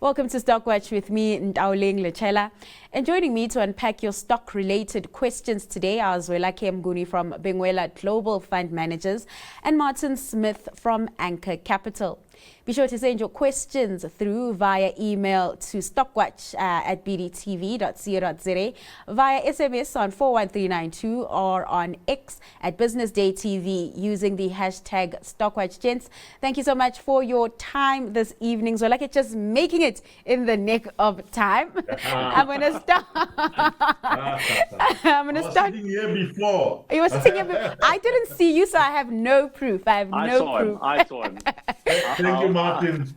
Welcome to Stockwatch with me, Ndawuleng Lechela. And joining me to unpack your stock-related questions today are Zwelakhe Mnguni from Benguela Global Fund Managers and Martin Smith from Anchor Capital. Be sure to send your questions through via email to stockwatch@bdtv.co.za, via SMS on 41392 or on X at Business Day TV using the hashtag StockwatchGents. Thank you so much for your time this evening. So like it's just making it in the nick of time. I'm going to start. I'm going to start. Sitting here before. You were sitting here before. I didn't see you, so I have no proof. I saw him. I saw him. Thank you, Martin.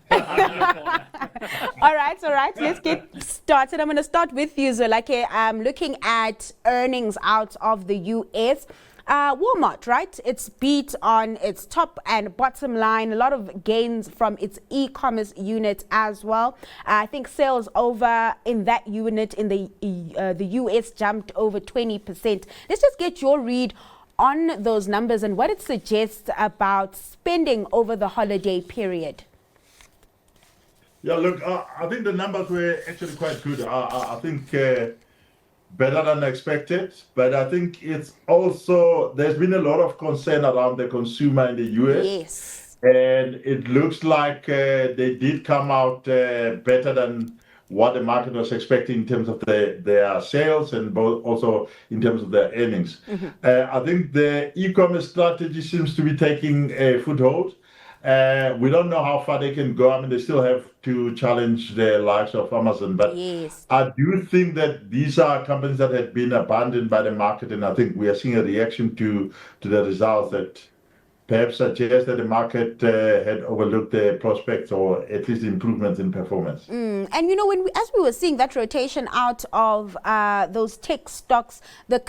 All right. Let's get started. I'm going to start with you, Zwelakhe. I'm looking at earnings out of the U.S. Walmart, right? It's beat on its top and bottom line. A lot of gains from its e-commerce unit as well. I think sales over in that unit in the U.S. jumped over 20%. Let's just get your read on those numbers and what it suggests about spending over the holiday period. Yeah, look, I think the numbers were actually quite good. I think better than expected, but I think it's also, there's been a lot of concern around the consumer in the US. Yes. And it looks like they did come out better than what the market was expecting in terms of their sales and also in terms of their earnings. I think the e-commerce strategy seems to be taking a foothold. We don't know how far they can go. I mean, they still have to challenge the likes of Amazon. But yes, I do think that these are companies that had been abandoned by the market. And I think we are seeing a reaction to the results that perhaps suggest that the market had overlooked the prospects or at least improvements in performance. And you know, as we were seeing that rotation out of those tech stocks, the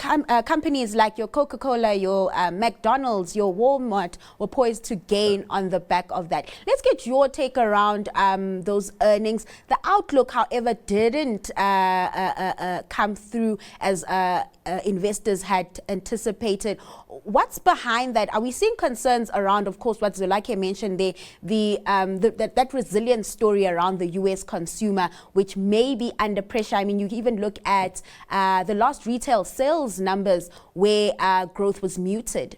companies like your Coca-Cola, your McDonald's, your Walmart were poised to gain on the back of that. Let's get your take around those earnings. The outlook, however, didn't come through as investors had anticipated. What's behind that? Are we seeing concerns around, of course, what Zwelakhe mentioned there, that resilient story around the U.S. consumer, which may be under pressure? I mean, you even look at the last retail sales numbers where growth was muted.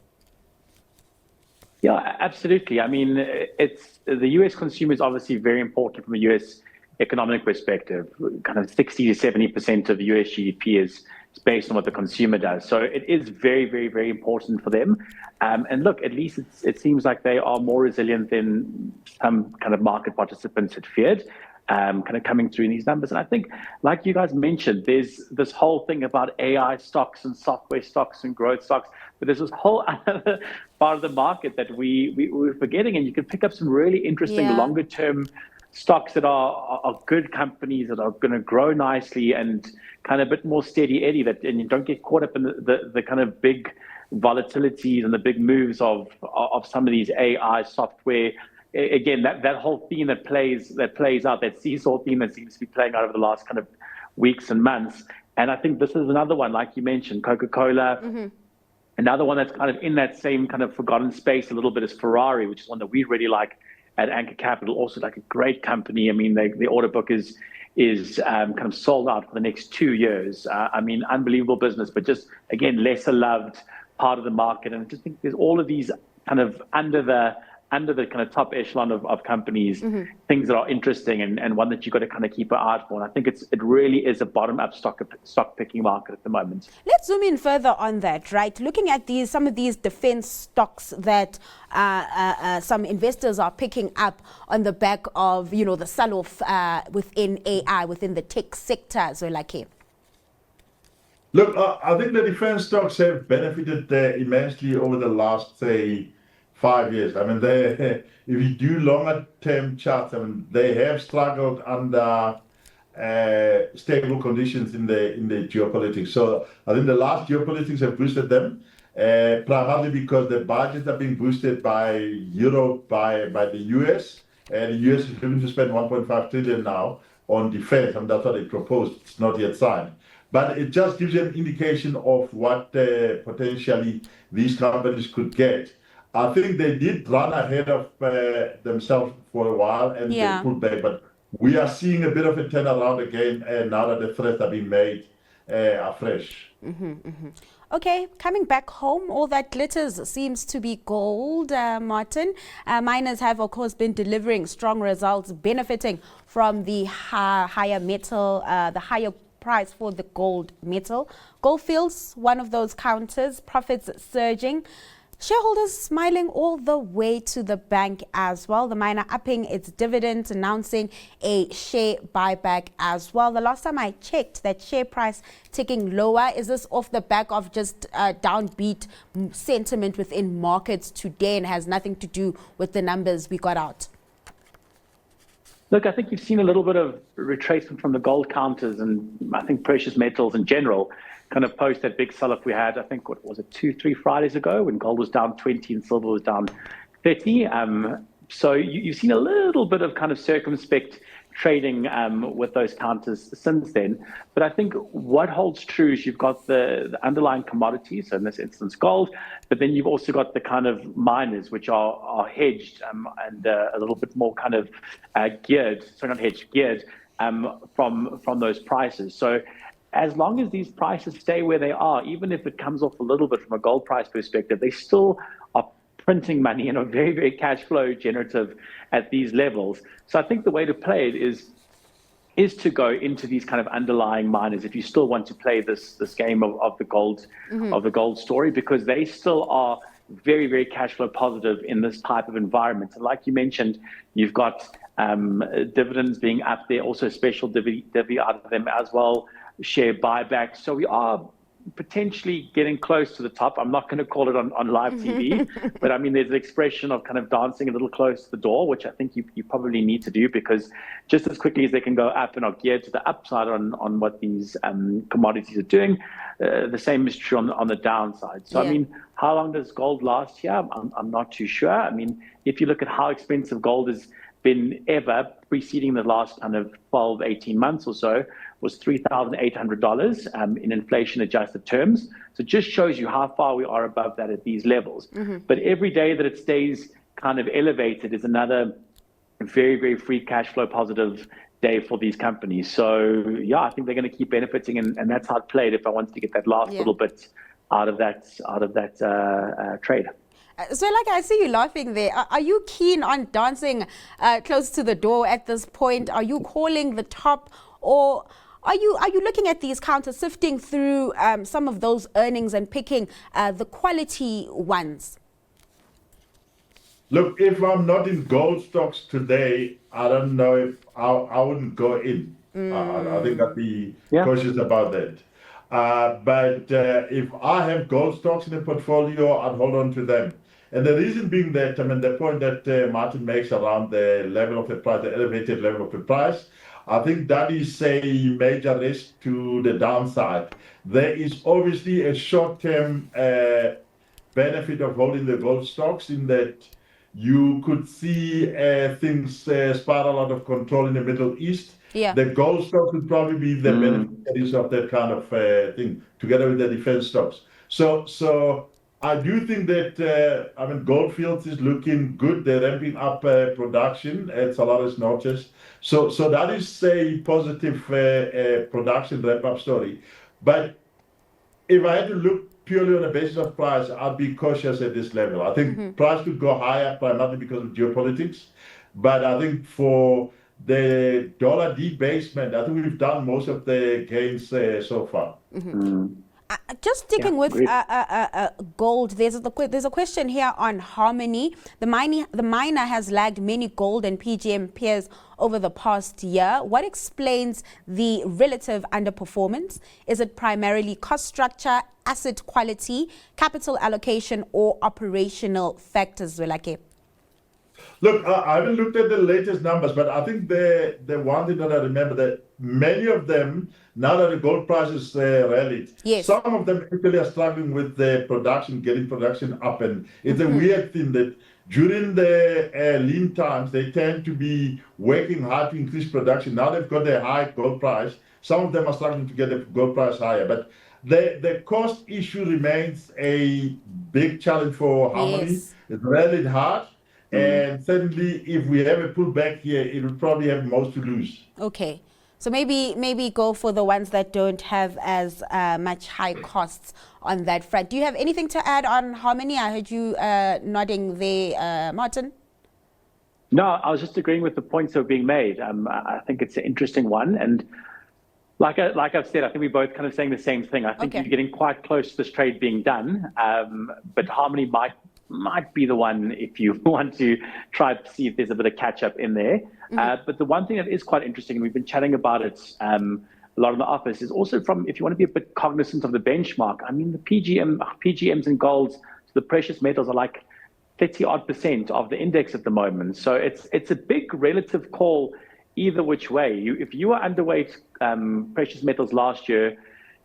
Yeah, absolutely. I mean, it's the U.S. consumer is obviously very important from a U.S. economic perspective. Kind of 60 to 70% of the U.S. GDP is based on what the consumer does. So it is very, very, very important for them. And look, at least it seems like they are more resilient than some kind of market participants had feared, kind of coming through in these numbers. And I think, like you guys mentioned, there's this whole thing about AI stocks and software stocks and growth stocks, but there's this whole other part of the market that we're forgetting, and you can pick up some really interesting longer term stocks that are good companies that are going to grow nicely and kind of a bit more steady eddy, and you don't get caught up in the kind of big volatilities and the big moves of some of these AI software. Again, that whole theme that plays out, that seesaw theme that seems to be playing out over the last kind of weeks and months. And I think this is another one, like you mentioned, Coca-Cola. Another one that's kind of in that same kind of forgotten space a little bit is Ferrari, which is one that we really like at Anchor Capital. Also like a great company. I mean, the order book is kind of sold out for the next 2 years. I mean, unbelievable business, but just, again, lesser loved part of the market. And I just think there's all of these kind of under the kind of top echelon of companies, things that are interesting and one that you've got to kind of keep an eye out for. And I think it really is a bottom-up stock picking market at the moment. Let's zoom in further on that, right? Looking at some of these defense stocks that some investors are picking up on the back of, you know, the sell-off within AI, within the tech sector, Zwelakhe. Look, I think the defense stocks have benefited immensely over the last, say, 5 years. I mean, if you do longer term charts, I mean, they have struggled under stable conditions in the geopolitics. So I think the last geopolitics have boosted them, primarily because the budgets are being boosted by Europe, by the US, and the US is going to spend 1.5 trillion now on defense, and that's what they proposed. It's not yet signed. But it just gives you an indication of what potentially these companies could get. I think they did run ahead of themselves for a while and they pulled back. But we are seeing a bit of a turnaround again now that the threats are being made afresh. Okay, coming back home, all that glitters seems to be gold, Martin. Miners have, of course, been delivering strong results, benefiting from the higher metal, the higher price for the gold metal. Goldfields, one of those counters, profits surging. Shareholders smiling all the way to the bank as well. The miner upping its dividends, announcing a share buyback as well. The last time I checked, that share price ticking lower. Is this off the back of just downbeat sentiment within markets today and has nothing to do with the numbers we got out? Look, I think you've seen a little bit of retracement from the gold counters and I think precious metals in general kind of post that big sell-off we had, I think, what was it, 2-3 Fridays ago when gold was down 20 and silver was down 30. So you've seen a little bit of kind of circumspect trading with those counters since then. But I think what holds true is you've got the underlying commodities, so in this instance gold, but then you've also got the kind of miners which are hedged and a little bit more kind of geared from those prices. So as long as these prices stay where they are, even if it comes off a little bit from a gold price perspective, they still are printing money and are very, very cash flow generative at these levels. So I think the way to play it is to go into these kind of underlying miners if you still want to play this game of the gold story, because they still are very, very cash flow positive in this type of environment. And like you mentioned, you've got dividends being up there, also special divvy out of them as well, share buyback. So we are potentially getting close to the top. I'm not going to call it on live TV, but I mean, there's an expression of kind of dancing a little close to the door, which I think you probably need to do, because just as quickly as they can go up and are geared to the upside on what these commodities are doing, the same is true on the downside. So, I mean, how long does gold last here? I'm not too sure. I mean, if you look at how expensive gold has been ever preceding the last kind of 12, 18 months or so, was $3,800 in inflation adjusted terms. So it just shows you how far we are above that at these levels. But every day that it stays kind of elevated is another very, very free cash flow positive day for these companies. So yeah, I think they're going to keep benefiting, and that's how it played if I wanted to get that last little bit out of that trade. So, like, I see you laughing there. Are you keen on dancing close to the door at this point? Are you calling the top, or are you looking at these counters, sifting through some of those earnings and picking the quality ones? Look, if I'm not in gold stocks today, I don't know if I wouldn't go in. I think I'd be cautious about that. But if I have gold stocks in the portfolio, I'd hold on to them. And the reason being that, I mean, the point that Martin makes around the level of the price, the elevated level of the price, I think that is a major risk to the downside. There is obviously a short-term benefit of holding the gold stocks in that you could see things spiral out of control in the Middle East. The gold stocks would probably be the beneficiaries of that kind of thing, together with the defense stocks. So I do think that, I mean, Goldfields is looking good. They're ramping up production at Salares Norte. So that is a positive production ramp-up story. But if I had to look purely on the basis of price, I'd be cautious at this level. I think price could go higher, primarily because of geopolitics. But I think for the dollar debasement, I think we've done most of the gains so far. Just sticking with gold, there's a question here on Harmony. The miner has lagged many gold and PGM peers over the past year. What explains the relative underperformance? Is it primarily cost structure, asset quality, capital allocation, or operational factors, Zwelakhe? Look, I haven't looked at the latest numbers, but I think the one thing that I remember, that many of them, now that the gold prices rallied, some of them actually are struggling with the production, getting production up. And it's a weird thing that during the lean times, they tend to be working hard to increase production. Now they've got a high gold price. Some of them are struggling to get the gold price higher. But the cost issue remains a big challenge for Harmony. It's rallied hard. And certainly, if we have a pullback here, it will probably have most to lose. Okay. So maybe go for the ones that don't have as much high costs on that front. Do you have anything to add on Harmony? I heard you nodding there, Martin. No, I was just agreeing with the points that were being made. I think it's an interesting one, and like I've said, I think we're both kind of saying the same thing. I think you're getting quite close to this trade being done, but Harmony might be the one if you want to try to see if there's a bit of catch up in there. But the one thing that is quite interesting, and we've been chatting about it a lot in the office, is also if you want to be a bit cognizant of the benchmark. I mean, the PGMs and golds, the precious metals are like 30% of the index at the moment. So it's a big relative call either which way. If you were underweight precious metals last year,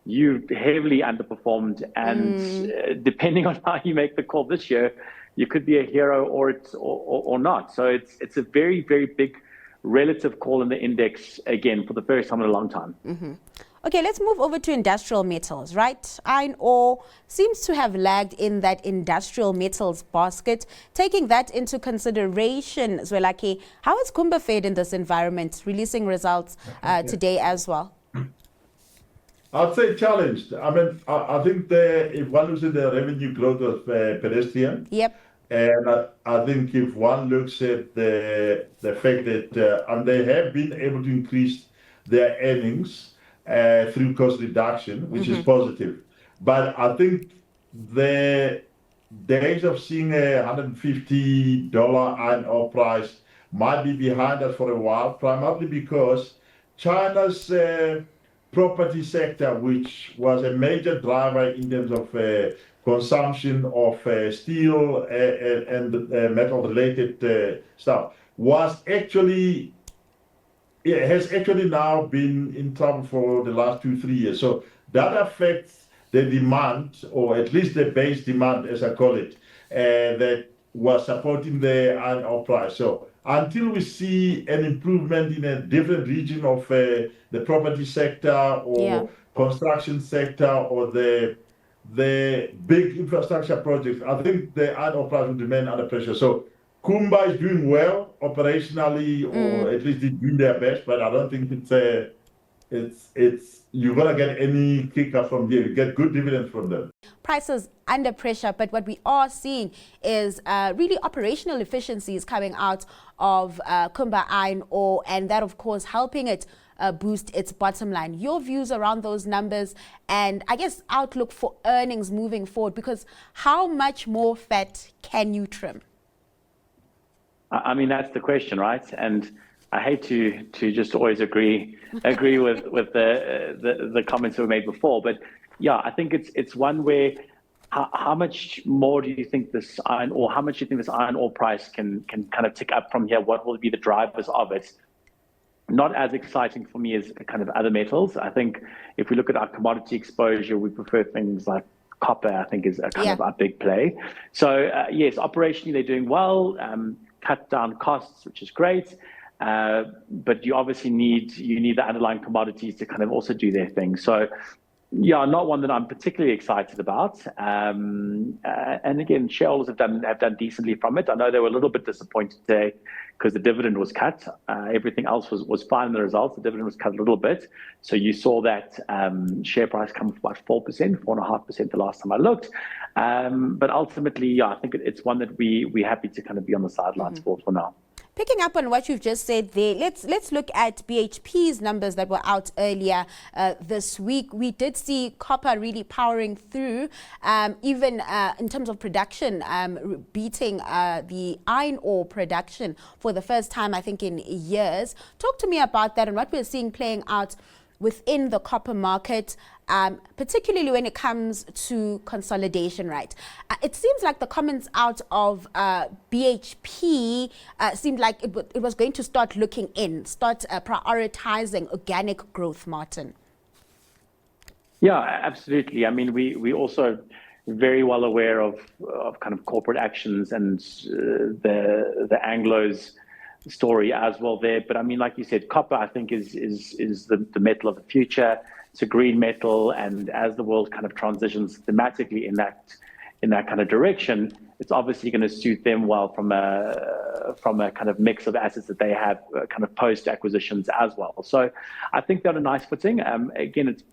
you heavily underperformed, and depending on how you make the call this year, you could be a hero or not. So it's a very, very big relative call in the index again for the first time in a long time. Okay, let's move over to industrial metals, right? Iron ore seems to have lagged in that industrial metals basket. Taking that into consideration, Zwelakhe, how has Kumba fared in this environment, releasing results today as well? I'd say challenged. I mean, I think if one looks at the revenue growth of pedestrian, Yep. and I think if one looks at the fact that and they have been able to increase their earnings through cost reduction, which is positive. But I think the days of seeing a $150 iron ore price might be behind us for a while, primarily because China's property sector, which was a major driver in terms of consumption of steel and metal-related stuff, has actually now been in trouble for the last 2-3 years. So that affects the demand, or at least the base demand, as I call it, that was supporting the iron ore price. So until we see an improvement in a different region of the property sector or construction sector or the big infrastructure projects, I think the iron ore price will remain under pressure. So Kumba is doing well operationally, or at least they're doing their best, but I don't think it's you're gonna get any kicker from here. You get good dividends from them. Prices under pressure, but what we are seeing is really operational efficiencies coming out of Kumba Iron Ore, and that of course helping it boost its bottom line. Your views around those numbers, and I guess outlook for earnings moving forward, because how much more fat can you trim? I mean, that's the question, right? And I hate to just always agree with the comments that were made before, but yeah, I think it's one where how much more do you think this iron ore, how much do you think this iron ore price can kind of tick up from here? What will be the drivers of it? Not as exciting for me as kind of other metals. I think if we look at our commodity exposure, we prefer things like copper, I think is a kind of our big play. So yes, operationally they're doing well, cut down costs, which is great. But you obviously need the underlying commodities to kind of also do their thing. So yeah, not one that I'm particularly excited about. And again, shareholders have done decently from it. I know they were a little bit disappointed today because the dividend was cut. Everything else was fine in the results. The dividend was cut a little bit. So you saw that share price come from about 4.5% the last time I looked. But ultimately, yeah, I think it's one that we're happy to kind of be on the sidelines for now. Picking up on what you've just said there, let's look at BHP's numbers that were out earlier this week. We did see copper really powering through, even in terms of production, beating the iron ore production for the first time, I think, in years. Talk to me about that and what we're seeing playing out within the copper market, particularly when it comes to consolidation, right? It seems like the comments out of BHP seemed like it was going to start looking in, start prioritizing organic growth, Martin. Yeah, absolutely. I mean, we also very well aware of kind of corporate actions and the Anglo's story as well there. But I mean, like you said, copper, I think, is the metal of the future. It's a green metal, and as the world kind of transitions thematically in that kind of direction, it's obviously going to suit them well from a kind of mix of assets that they have kind of post acquisitions as well. So I think they're on a nice footing. Again, it's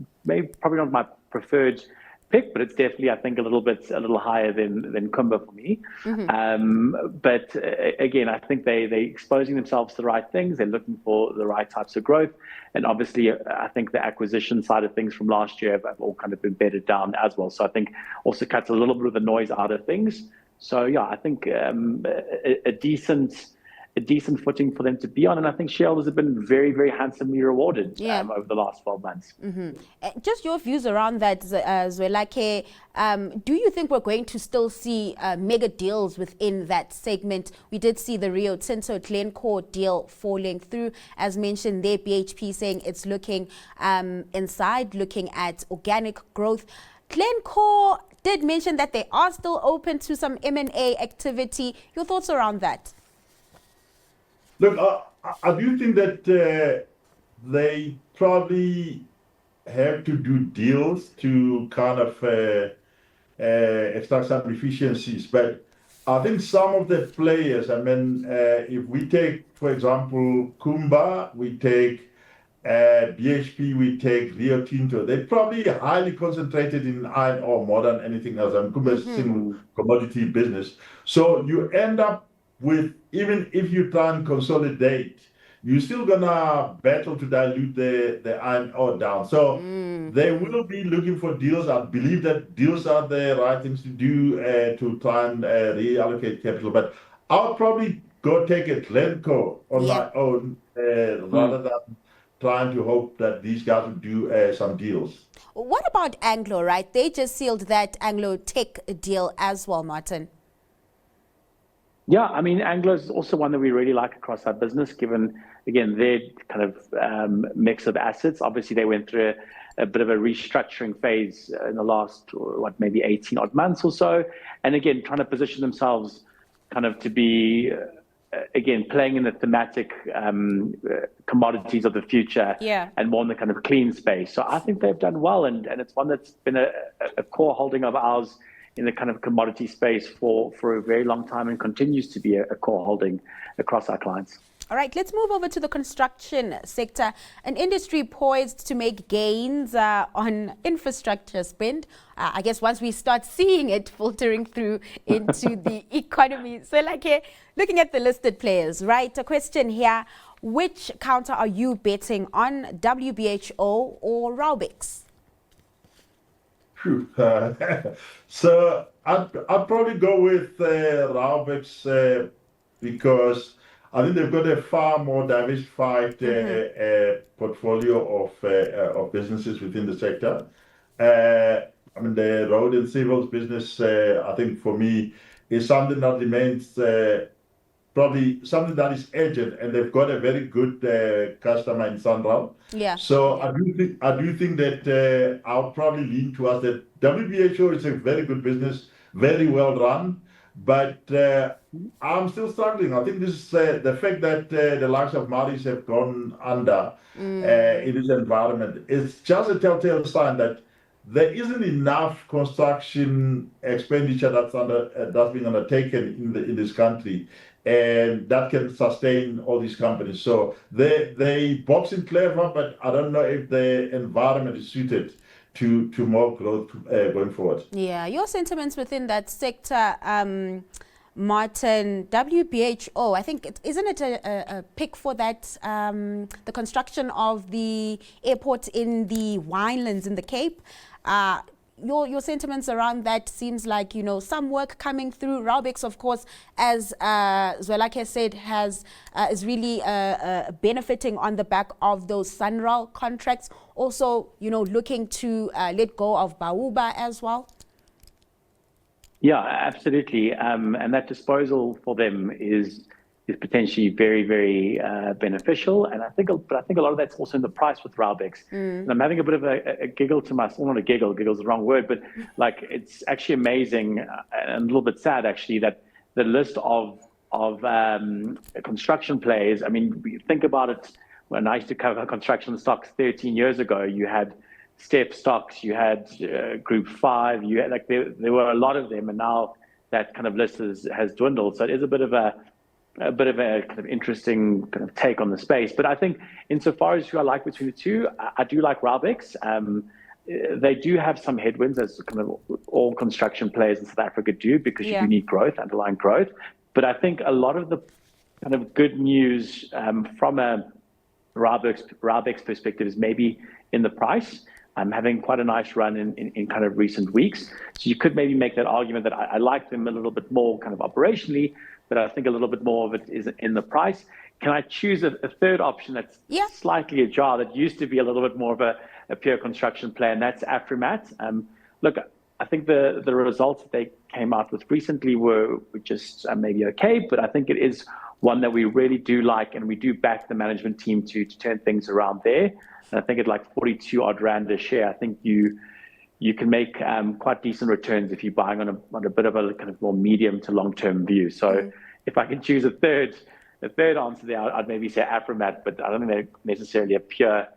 probably not my preferred pick, but it's definitely, I think, a little higher than Kumba for me. But again, I think they're exposing themselves to the right things. They're looking for the right types of growth. And obviously, I think the acquisition side of things from last year have all kind of been bedded down as well. So I think also cuts a little bit of the noise out of things. So yeah, I think a decent footing for them to be on. And I think shareholders have been very, very handsomely rewarded over the last 12 months. Just your views around that, Zwelakhe. Do you think we're going to still see mega deals within that segment? We did see the Rio Tinto Glencore deal falling through. As mentioned there, BHP saying it's looking inside, looking at organic growth. Glencore did mention that they are still open to some M&A activity. Your thoughts around that? Look, I do think that they probably have to do deals to kind of extract some efficiencies. But I think some of the players, I mean, if we take, for example, Kumba, we take BHP, we take Rio Tinto, they're probably highly concentrated in iron ore more than anything else. And Kumba is a single commodity business. So you end up with, even if you try and consolidate, you're still gonna battle to dilute the iron ore down. So they will be looking for deals. I believe that deals are the right things to do to try and reallocate capital. But I'll probably go take a Glencore on my own rather than trying to hope that these guys will do some deals. What about Anglo, right? They just sealed that Anglo Tech deal as well, Martin. Yeah, I mean, Anglo is also one that we really like across our business, given, again, their kind of mix of assets. Obviously, they went through a bit of a restructuring phase in the last, maybe 18 odd months or so. And again, trying to position themselves kind of to be, again, playing in the thematic commodities of the future and more in the kind of clean space. So I think they've done well. And it's one that's been a core holding of ours in the kind of commodity space for a very long time and continues to be a core holding across our clients. All right, let's move over to the construction sector, an industry poised to make gains on infrastructure spend. I guess once we start seeing it filtering through into the economy. So looking at the listed players, right? A question here, which counter are you betting on, WBHO or Raubex? So I'd probably go with Raubex because I think they've got a far more diversified portfolio of businesses within the sector. I mean, the road and civils business, I think for me, is something that remains probably something that is urgent, and they've got a very good customer in Sunral. So I do think that I'll probably lean towards that. WBHO is a very good business, very well run, but I'm still struggling. I think this is the fact that the likes of Maris have gone under in this environment. It's just a telltale sign that there isn't enough construction expenditure that's being undertaken in this country, and that can sustain all these companies. So they box in clever, but I don't know if the environment is suited to more growth going forward. Yeah, your sentiments within that sector, Martin, WBHO, I think, isn't it a pick for that, the construction of the airport in the winelands in the Cape? Your sentiments around that seems like, some work coming through. Raubex, of course, as Zwelakhe said, is really benefiting on the back of those Sunral contracts. Also, looking to let go of Bauba as well. Yeah, absolutely. And that disposal for them is potentially very, very beneficial. And I think a lot of that's also in the price with Raubex. And I'm having a bit of a giggle to myself, not a giggle, giggle's the wrong word, but it's actually amazing and a little bit sad actually that the list of construction players, I mean, think about it, when I used to cover construction stocks 13 years ago, you had Step stocks, you had Group 5, you had like there were a lot of them, and now that kind of list has dwindled. So it is a bit of a kind of interesting kind of take on the space. But I think insofar as who I like between the two, I do like Raubex. They do have some headwinds, as kind of all construction players in South Africa do, because you do need growth, underlying growth. But I think a lot of the kind of good news from a Raubex perspective is maybe in the price. I'm having quite a nice run in kind of recent weeks. So you could maybe make that argument that I like them a little bit more kind of operationally, but I think a little bit more of it is in the price. Can I choose a third option that's slightly ajar, that used to be a little bit more of a pure construction play, and that's Afrimat? Look, I think the results that they came out with recently were just maybe okay, but I think it is one that we really do like, and we do back the management team to turn things around there. And I think at like 42 odd rand a share, I think you can make quite decent returns if you're buying on a bit of a kind of more medium to long term view. So if I can choose a third answer there, I'd maybe say Afrimat, but I don't think they're necessarily a pure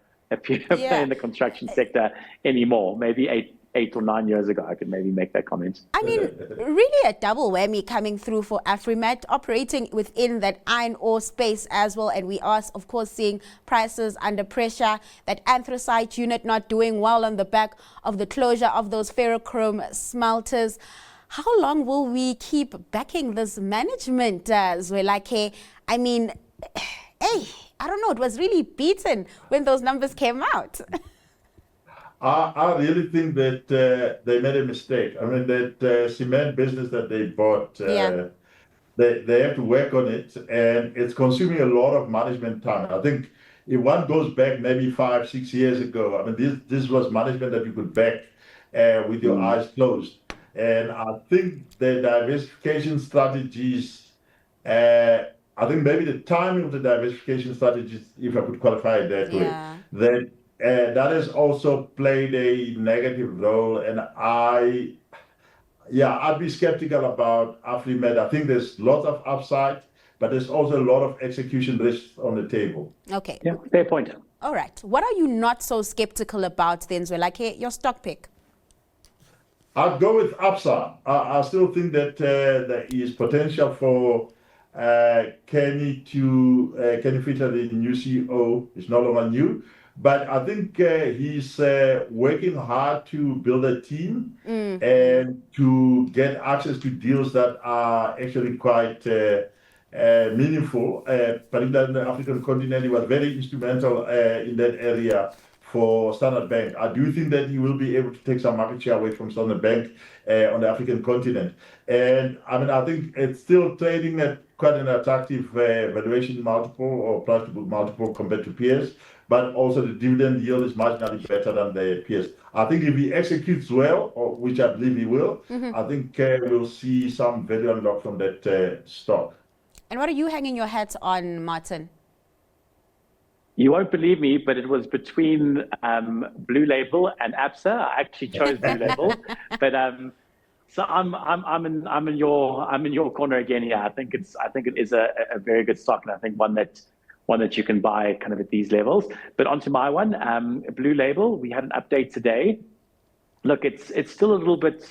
play in the construction sector anymore. Maybe eight or 9 years ago, I could maybe make that comment. I mean, really a double whammy coming through for Afrimat, operating within that iron ore space as well. And we are, of course, seeing prices under pressure, that anthracite unit not doing well on the back of the closure of those ferrochrome smelters. How long will we keep backing this management, Zwelakhe? I mean, hey, I don't know, it was really beaten when those numbers came out. I really think that they made a mistake. I mean, that cement business that they bought, they have to work on it, and it's consuming a lot of management time. I think if one goes back maybe 5-6 years ago, I mean, this was management that you could back with your eyes closed. And I think the diversification strategies, I think maybe the timing of the diversification strategies, if I could qualify it that way, that has also played a negative role, and I'd be skeptical about Afrimat. I think there's lots of upside, but there's also a lot of execution risks on the table. Okay. Yeah, fair point. All right. What are you not so skeptical about then, Zwelakhe? Your stock pick? I'd go with Absa. I still think that there is potential for Kenny Fitter, the new CEO, is no longer new. But I think he's working hard to build a team and to get access to deals that are actually quite meaningful, particularly in the African continent. He was very instrumental in that area for Standard Bank. I do think that he will be able to take some market share away from Standard Bank on the African continent. And I mean, I think it's still trading at quite an attractive valuation multiple or price to book multiple compared to peers. But also the dividend yield is marginally better than the peers. I think if he executes well, which I believe he will, I think we'll see some value unlock from that stock. And what are you hanging your hat on, Martin? You won't believe me, but it was between Blue Label and Absa. I actually chose Blue Label, but so I'm in your corner again here. I think it is a very good stock, and I think one that you can buy kind of at these levels. But onto my one, Blue Label. We had an update today. Look, it's still a little bit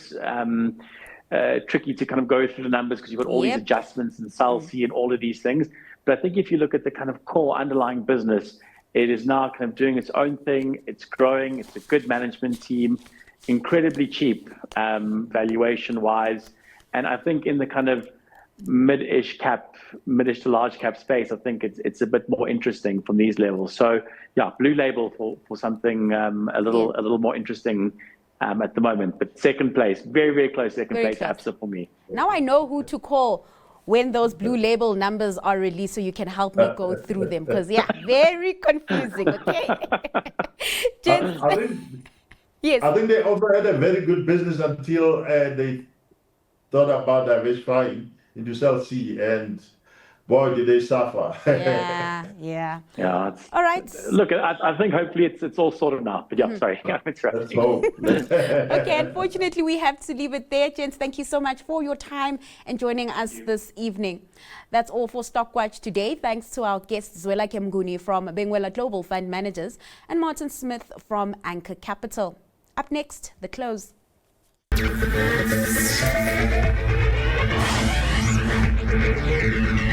tricky to kind of go through the numbers because you've got all these adjustments and SALC and all of these things. But I think if you look at the kind of core underlying business, it is now kind of doing its own thing. It's growing. It's a good management team, incredibly cheap valuation-wise. And I think in the kind of mid-ish to large cap space, I think it's a bit more interesting from these levels. So yeah, Blue Label for something a little more interesting at the moment. But second place, very, very close second place, Absa for me. Now I know who to call when those Blue Label numbers are released, so you can help me go through them, because very confusing. Okay. I think they also had a very good business until they thought about diversifying into Cell C, and boy, did they suffer. Yeah, yeah. Yeah. All right. Look, I think hopefully it's all sorted now. But yeah, sorry, I'm Let's interrupting. hope. Okay, unfortunately, we have to leave it there. Gents, thank you so much for your time and joining us this evening. That's all for Stockwatch today. Thanks to our guests, Zwelakhe Mnguni from Benguela Global Fund Managers and Martin Smith from Anchor Capital. Up next, The Close. Thank you.